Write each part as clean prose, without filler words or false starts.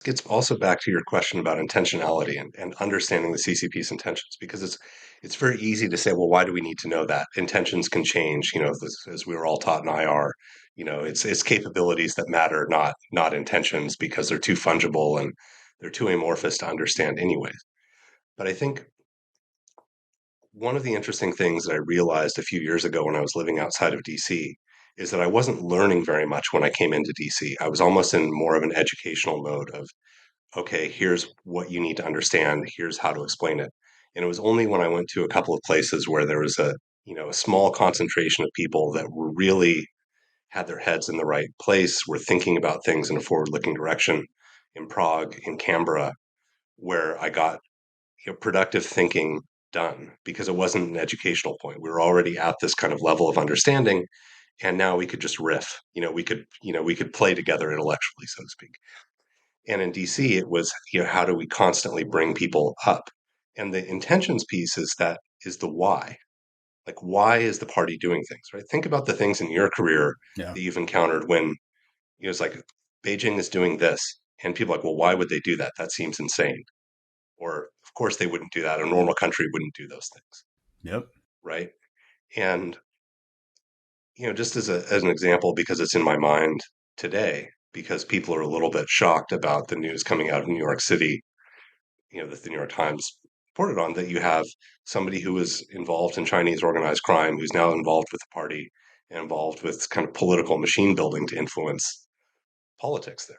gets also back to your question about intentionality and understanding the CCP's intentions, because it's very easy to say, well, why do we need to know that? Intentions can change, as we were all taught in IR. It's capabilities that matter, not intentions, because they're too fungible and they're too amorphous to understand anyways. But I think one of the interesting things that I realized a few years ago when I was living outside of DC is that I wasn't learning very much when I came into DC. I was almost in more of an educational mode of, okay, here's what you need to understand, here's how to explain it. And it was only when I went to a couple of places where there was a small concentration of people that were really had their heads in the right place, were thinking about things in a forward-looking direction, in Prague, in Canberra, where I got productive thinking done, because it wasn't an educational point. We were already at this kind of level of understanding, and now we could just riff. We could play together intellectually, so to speak. And in DC, it was, how do we constantly bring people up? And the intentions piece is the why. Like, why is the party doing things, right? Think about the things in your career Yeah. that you've encountered when, it's like Beijing is doing this, and people are like, well, why would they do that? That seems insane. Or, of course, they wouldn't do that. A normal country wouldn't do those things, Yep. right? And just as an example, because it's in my mind today, because people are a little bit shocked about the news coming out of New York City, that the New York Times reported on, that you have somebody who was involved in Chinese organized crime who's now involved with the party and involved with kind of political machine building to influence politics there.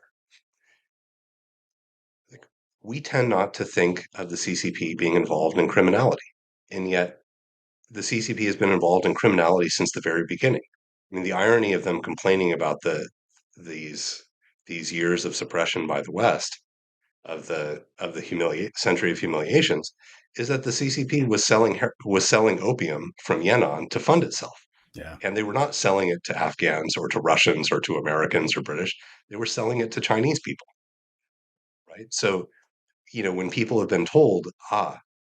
Like, we tend not to think of the CCP being involved in criminality, and yet the CCP has been involved in criminality since the very beginning. I mean, the irony of them complaining about these these years of suppression by the West, of the century of humiliations, is that the CCP was selling opium from Yan'an to fund itself, Yeah. and they were not selling it to Afghans or to Russians or to Americans or British. They were selling it to Chinese people, right? So when people have been told,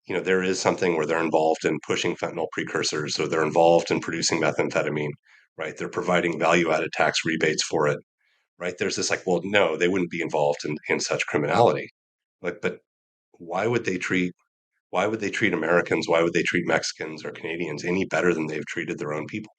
there is something where they're involved in pushing fentanyl precursors, or they're involved in producing methamphetamine, right? They're providing value added tax rebates for it, right? There's this like, well, no, they wouldn't be involved in such criminality. Like, but why would they treat why would they treat Americans? Why would they treat Mexicans or Canadians any better than they've treated their own people?